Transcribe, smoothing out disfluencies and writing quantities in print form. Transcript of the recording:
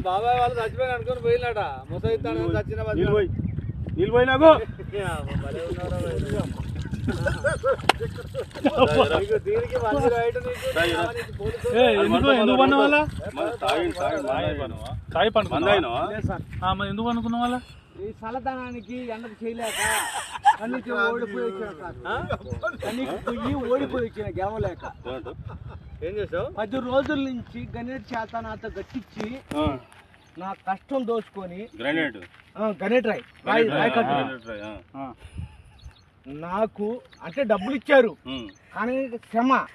బాబాయ్ వాళ్ళు చచ్చిపోయిన అనుకుని పోయినాట ముసలి చచ్చిన నీళ్ళు పోయి నాకు ఎందుకు పన్న వాళ్ళ కాయ పండు ఎందుకు అనుకున్న వాళ్ళ ఈ చల్లదనానికి ఎండకు చేయలేక కన్నీకి ఓడిపోయి వచ్చిన గెవలేక ఏం చేసావు 10 రోజుల నుంచి గణేట్ చేత నాతో గట్టించి నా కష్టం దోచుకొని గణేట్ రాయ్ నాకు అంటే డబ్బులు ఇచ్చారు కానీ క్షమ